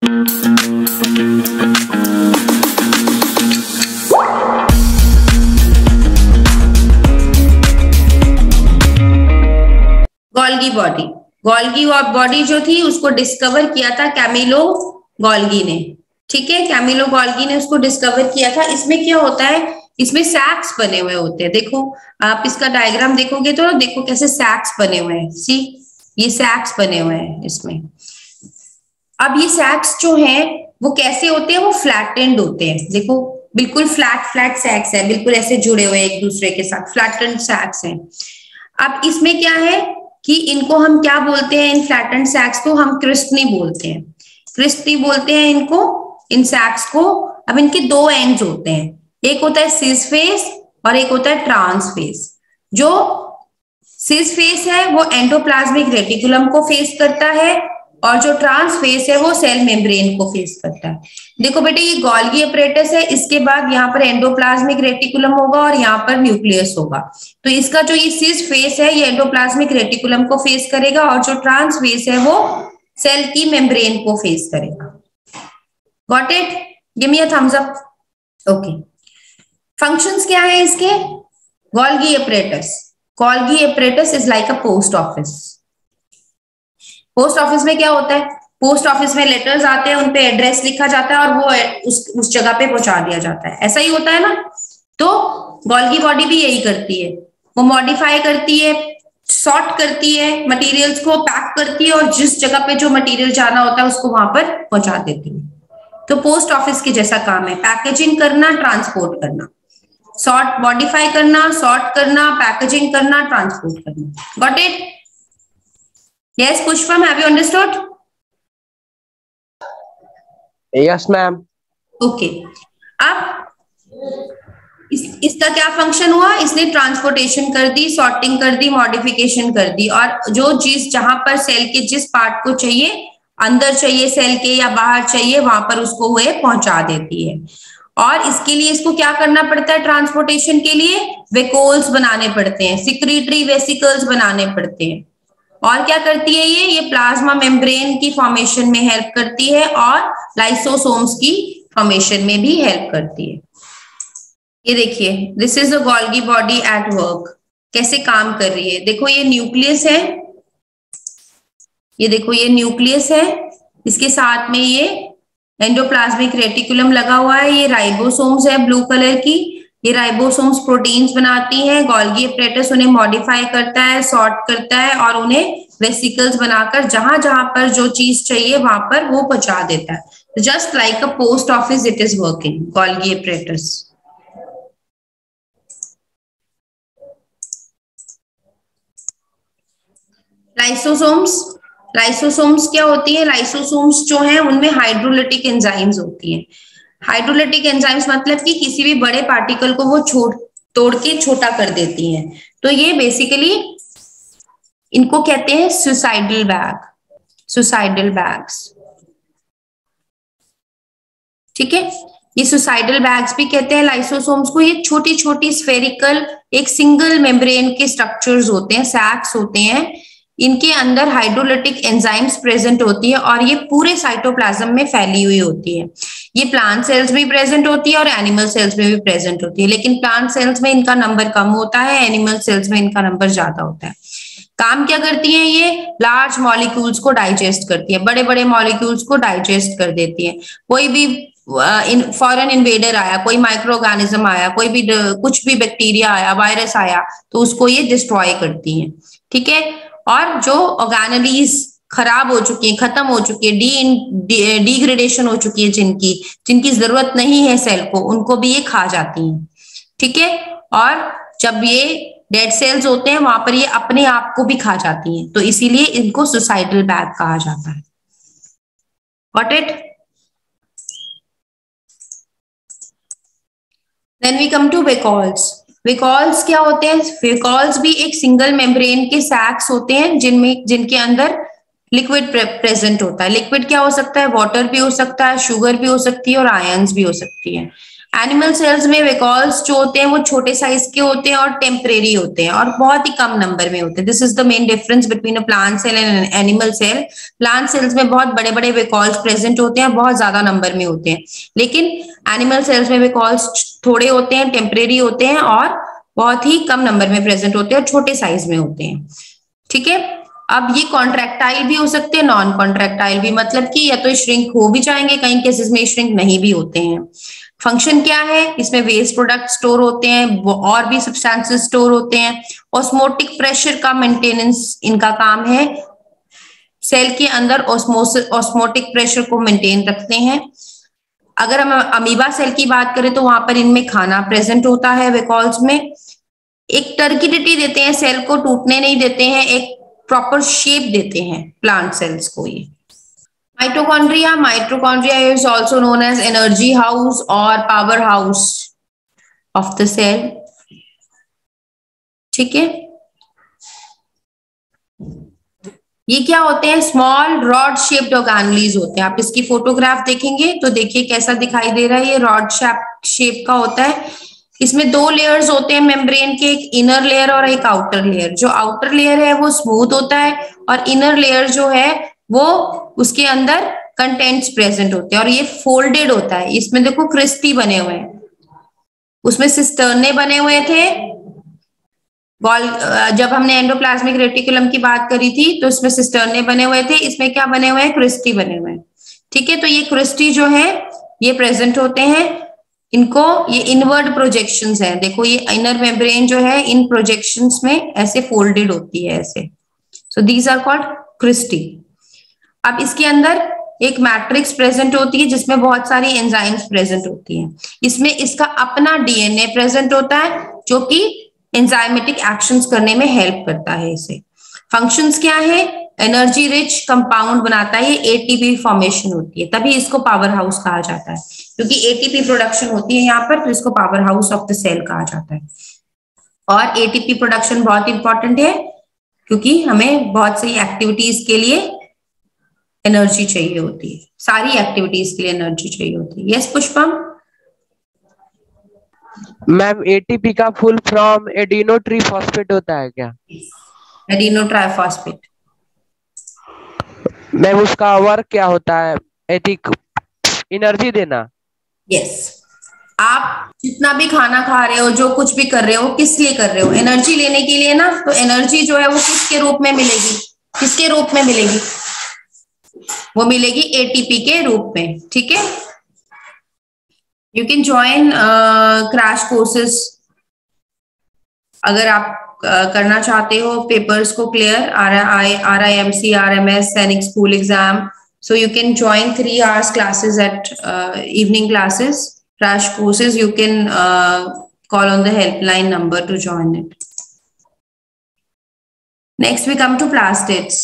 Golgi body, Golgi body जो थी उसको डिस्कवर किया था कैमिलो गोल्गी ने। ठीक है, कैमिलो गोल्गी ने उसको डिस्कवर किया था। इसमें क्या होता है, इसमें सैक्स बने हुए होते हैं। देखो आप इसका डायग्राम देखोगे तो देखो कैसे सैक्स बने हुए हैं। सी, ये सैक्स बने हुए हैं इसमें। अब ये सैक्स जो हैं वो कैसे होते हैं, वो फ्लैटेंड होते हैं। देखो बिल्कुल फ्लैट सैक्स है, बिल्कुल ऐसे जुड़े हुए एक दूसरे के साथ, फ्लैटेंड सैक्स हैं। अब इसमें क्या है कि इनको हम क्या बोलते हैं, इन फ्लैटेंड सैक्स को हम क्रिस्टनी बोलते हैं। क्रिस्टनी बोलते हैं इनको, इन सैक्स को। अब इनके दो एंड्स होते हैं, एक होता है सिस फेस और एक होता है ट्रांस फेस। जो सिस फेस है वो एंडोप्लाज्मिक रेटिकुलम को फेस करता है और जो ट्रांस फेस है वो सेल मेम्ब्रेन को फेस करता है। देखो बेटे ये गोल्गी अपरेटस है, इसके बाद यहाँ पर एंडोप्लाज्मिक रेटिकुलम होगा और यहाँ पर न्यूक्लियस होगा। तो इसका जो ये सिस फेस है ये एंडोप्लाज्मिक रेटिकुलम को फेस करेगा और जो ट्रांस फेस है वो सेल की मेम्ब्रेन को फेस करेगा। Got it? Give me a thumbs up. Okay, functions क्या है इसके? Golgi apparatus is like a post office. Post office में क्या होता है, पोस्ट ऑफिस में लेटर्स आते हैं, उनपे एड्रेस लिखा जाता है और वो उस जगह पे पहुंचा दिया जाता है। ऐसा ही होता है ना? तो गोल्गी बॉडी भी यही करती है, वो मॉडिफाई करती है, सॉर्ट करती है मटेरियल्स को, पैक करती है और जिस जगह पे जो मटेरियल जाना होता है उसको वहां पर पहुंचा देती है। तो पोस्ट ऑफिस के जैसा काम है, पैकेजिंग करना, ट्रांसपोर्ट करना, सॉर्ट, मॉडिफाई करना, सॉर्ट करना, पैकेजिंग करना, ट्रांसपोर्ट करना। Got it? Yes, Pushpam, have you understood? Yes, ma'am. Okay. अब इसका क्या फंक्शन हुआ, इसने ट्रांसपोर्टेशन कर दी, सॉर्टिंग कर दी, मॉडिफिकेशन कर दी और जो चीज जहां पर सेल के जिस पार्ट को चाहिए, अंदर चाहिए सेल के या बाहर चाहिए, वहां पर उसको वो पहुंचा देती है। और इसके लिए इसको क्या करना पड़ता है, ट्रांसपोर्टेशन के लिए वेकोल्स बनाने पड़ते हैं, सिक्रीटरी वेसिकल्स बनाने पड़ते हैं। और क्या करती है ये प्लाज्मा मेम्ब्रेन की फॉर्मेशन में हेल्प करती है और लाइसोसोम्स की फॉर्मेशन में भी हेल्प करती है। ये देखिए, this is the Golgi body at work, कैसे काम कर रही है। देखो ये न्यूक्लियस है, ये देखो ये न्यूक्लियस है, इसके साथ में ये एंडोप्लाज्मिक रेटिकुलम लगा हुआ है, ये राइबोसोम्स है ब्लू कलर की, ये राइबोसोम्स प्रोटीन्स बनाती हैं। गोल्गी अपरेटस उन्हें मॉडिफाई करता है, सॉर्ट करता है और उन्हें वेसिकल्स बनाकर जहां जहां पर जो चीज चाहिए वहां पर वो पहुंचा देता है। Just like a post office it is working, Golgi apparatus. Lysosomes क्या होती है? लाइसोसोम्स जो है उनमें हाइड्रोलिटिक एंजाइम्स होती हैं। हाइड्रोलिटिक एंजाइम्स मतलब कि किसी भी बड़े पार्टिकल को वो तोड़ के छोटा कर देती हैं। तो ये बेसिकली इनको कहते हैं सुसाइडल बैग्स। ठीक है, ये सुसाइडल बैग्स भी कहते हैं लाइसोसोम्स को। ये छोटी छोटी स्फेरिकल एक सिंगल मेम्ब्रेन के स्ट्रक्चर्स होते हैं, सैक्स होते हैं। इनके अंदर हाइड्रोलिटिक एंजाइम्स प्रेजेंट होती है और ये पूरे साइटोप्लाज्म में फैली हुई होती है। ये प्लांट सेल्स में प्रेजेंट होती है और एनिमल सेल्स में भी प्रेजेंट होती है, लेकिन प्लांट सेल्स में इनका नंबर कम होता है, एनिमल सेल्स में इनका नंबर ज्यादा होता है। काम क्या करती हैं ये? लार्ज मॉलिक्यूल्स को डाइजेस्ट करती है, बड़े बड़े मॉलिक्यूल्स को डाइजेस्ट कर देती है। कोई भी फॉरेन इन्वेडर आया, कोई माइक्रो ऑर्गेनिज्म आया, कोई भी कुछ भी बैक्टीरिया आया, वायरस आया, तो उसको ये डिस्ट्रॉय करती हैं। ठीक है, और जो ऑर्गेनेलीज खराब हो चुकी है, खत्म हो चुकी है, डिग्रेडेशन हो चुकी है, जिनकी जरूरत नहीं है सेल को, उनको भी ये खा जाती हैं। ठीक है, और जब ये डेड सेल्स होते हैं वहां पर ये अपने आप को भी खा जाती हैं, तो इसीलिए इनको सुसाइडल बैग कहा जाता है। Got it? Then we come to vacuoles. Vacuoles क्या होते हैं? वेकॉल्स भी एक सिंगल मेम्ब्रेन के सैक्स होते हैं जिनके अंदर लिक्विड प्रेजेंट होता है। लिक्विड क्या हो सकता है? वाटर भी हो सकता है, शुगर भी हो सकती है और आयंस भी हो सकती है। एनिमल सेल्स में वेकॉल्स जो होते हैं वो छोटे साइज के होते हैं और टेम्परेरी होते हैं और बहुत ही कम नंबर में होते हैं. This is the main difference between a plant cell and animal cell. Plant cells में बहुत बड़े बड़े वेकॉल्स प्रेजेंट होते हैं, बहुत ज्यादा नंबर में होते हैं, लेकिन एनिमल सेल्स में वेकॉल्स थोड़े होते हैं, टेम्परेरी होते हैं और बहुत ही कम नंबर में प्रेजेंट होते हैं और छोटे साइज में होते हैं. ठीक है. अब ये कॉन्ट्रैक्टाइल भी हो सकते हैं, नॉन कॉन्ट्रैक्टाइल भी, मतलब कि या तो श्रिंक हो भी जाएंगे, कई केसेस में श्रिंक नहीं भी होते हैं. फंक्शन क्या है? इसमें वेस्ट प्रोडक्ट स्टोर होते हैं और भी सब्सटेंसेस स्टोर होते हैं. ऑस्मोटिक प्रेशर का मेंटेनेंस इनका काम है. सेल के अंदर ऑस्मोटिक प्रेशर को मेंटेन रखते हैं. अगर हम अमीबा सेल की बात करें तो वहां पर इनमें खाना प्रेजेंट होता है वेकॉल्स में. एक टर्गिडिटी देते हैं, सेल को टूटने नहीं देते हैं, एक प्रॉपर शेप देते हैं प्लांट सेल्स को. ये mitochondria is also known as energy house और power house of the cell. ठीक है. ये क्या होते हैं? स्मॉल रॉड शेप्ड ऑर्गेनेलीज होते हैं. आप इसकी फोटोग्राफ देखेंगे तो देखिए कैसा दिखाई दे रहा है. ये रॉड शेप का होता है. इसमें दो लेयर्स होते हैं मेम्ब्रेन के, एक इनर लेयर और एक आउटर लेयर. जो आउटर लेयर है वो स्मूथ होता है और इनर लेयर जो है वो उसके अंदर कंटेंट्स प्रेजेंट होते हैं और ये फोल्डेड होता है. इसमें देखो क्रिस्पी बने हुए हैं. उसमें सिस्टर्ने बने हुए थे. जब हमने एंडोप्लाज्मिक रेटिकुलम की बात करी थी तो इसमें सिस्टर्ने बने हुए थे. इसमें क्या बने हुए हैं? क्रिस्टी बने हुए हैं. ठीक है. तो ये क्रिस्टी जो है ये प्रेजेंट होते हैं. इनको ये इनवर्ड प्रोजेक्शंस है. देखो ये इनर मेम्ब्रेन जो है इन प्रोजेक्शंस में ऐसे फोल्डेड होती है ऐसे. So these are called cristae. अब इसके अंदर एक मैट्रिक्स प्रेजेंट होती है जिसमें बहुत सारी एंजाइम्स प्रेजेंट होती हैं. इसमें इसका अपना डीएनए प्रेजेंट होता है जो कि एंजाइमेटिक एक्शंस करने में हेल्प करता है. इसे फंक्शंस क्या है? एनर्जी रिच कंपाउंड बनाता है. ये एटीपी फॉर्मेशन होती है, तभी इसको पावर हाउस कहा जाता है, क्योंकि एटीपी प्रोडक्शन होती है यहाँ पर, तो इसको power house of the cell कहा जाता है. और एटीपी प्रोडक्शन बहुत इंपॉर्टेंट है क्योंकि हमें बहुत सारी एक्टिविटीज के लिए एनर्जी चाहिए होती है. सारी एक्टिविटीज के लिए एनर्जी चाहिए होती है. यस पुष्पम. मैम एटीपी का फुल फॉर्म एडिनो ट्राइफॉस्फेट होता है क्या? Adeno triphosphate. मैम उसका वर्क क्या होता है? एनर्जी देना. यस. आप जितना भी खाना खा रहे हो, जो कुछ भी कर रहे हो, किस लिए कर रहे हो? एनर्जी लेने के लिए ना. तो एनर्जी जो है वो किसके रूप में मिलेगी? किसके रूप में मिलेगी? वो मिलेगी एटीपी के रूप में. ठीक है. You can join crash courses अगर आप करना चाहते हो पेपर्स को क्लियर. RIMC, RMS, सैनिक school exam. So you can join 3 hours classes at evening classes, crash courses. You can call on the helpline number to join it. Next we come to plastids.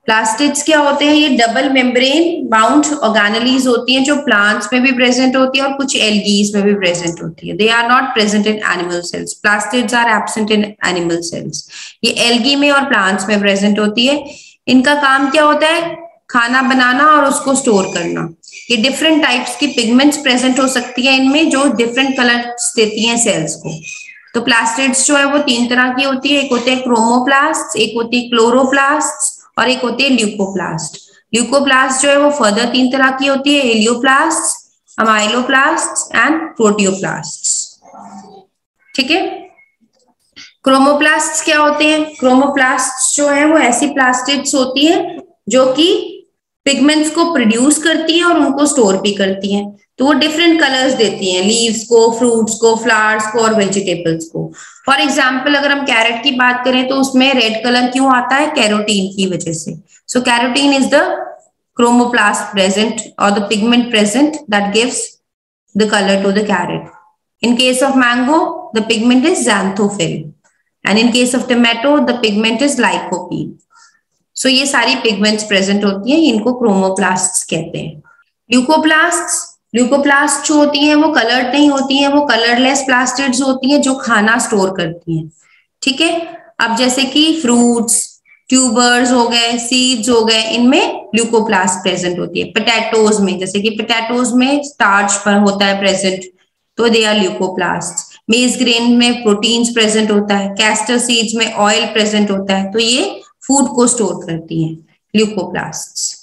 Plastids क्या होते हैं? ये double membrane bound organelles होती हैं जो plants में भी present होती है और कुछ एल्गीज में भी प्रेजेंट होती है. They are not present in animal cells. Plastids are absent in animal cells. ये एल्गी में और प्लांट्स में प्रेजेंट होती है. इनका काम क्या होता है? खाना बनाना और उसको स्टोर करना. ये डिफरेंट टाइप्स की पिगमेंट्स प्रेजेंट हो सकती है इनमें जो डिफरेंट कलर्स देती हैं सेल्स को. तो प्लास्टिड्स जो है वो 3 तरह की होती है. एक होते हैं क्रोमोप्लास्ट, एक होती है क्लोरोप्लास्ट और एक होती है ल्यूकोप्लास्ट. ल्यूकोप्लास्ट जो है वो फर्दर 3 तरह की होती है. हेलियोप्लास्ट, अमाइलोप्लास्ट एंड प्रोटियोप्लास्ट. ठीक है. क्रोमोप्लास्ट क्या होते हैं? क्रोमोप्लास्ट जो है वो ऐसी प्लास्टिड्स होती है जो कि पिगमेंट्स को प्रोड्यूस करती हैं और उनको स्टोर भी करती हैं. तो वो डिफरेंट कलर्स देती हैं लीव्स को, फ्रूट्स को, फ्लावर्स को और वेजिटेबल्स को. फॉर एग्जाम्पल अगर हम कैरेट की बात करें तो उसमें रेड कलर क्यों आता है? कैरोटीन की वजह से. So carotene is the chromoplast present और the pigment present that gives the colour to the carrot. In case of mango the pigment is xanthophyll and in case of tomato the pigment is lycopene. So ये सारी pigments present होती हैं, इनको क्रोमोप्लास्ट्स कहते हैं. Leucoplast जो होती हैं वो कलर्ड नहीं होती हैं, वो कलरलेस प्लास्टिड्स होती हैं जो खाना स्टोर करती हैं. ठीक है. अब जैसे कि फ्रूट्स, ट्यूबर्स हो गए, सीड्स हो गए, इनमें ल्यूकोप्लास्ट प्रेजेंट होती है। पोटैटोज में, जैसे कि पोटैटोज में स्टार्च पर होता है प्रेजेंट, तो they are leucoplast. Maize grain में प्रोटीन्स प्रेजेंट होता है, कैस्टर सीड्स में ऑयल प्रेजेंट होता है, तो ये फूड को स्टोर करती हैं ल्यूकोप्लास्ट्स।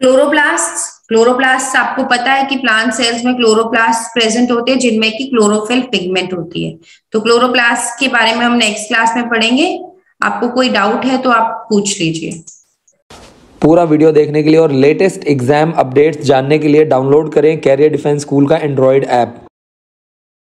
क्लोरोप्लास्ट, क्लोरोप्लास्ट आपको पता है कि प्लांट सेल्स में क्लोरोप्लास्ट प्रेजेंट होते हैं जिनमें की क्लोरोफिल पिगमेंट होती है। तो क्लोरोप्लास्ट के बारे में हम नेक्स्ट क्लास में पढ़ेंगे। आपको कोई डाउट है तो आप पूछ लीजिए। पूरा वीडियो देखने के लिए और लेटेस्ट एग्जाम अपडेट्स जानने के लिए डाउनलोड करें कैरियर डिफेंस स्कूल का एंड्रॉइड ऐप।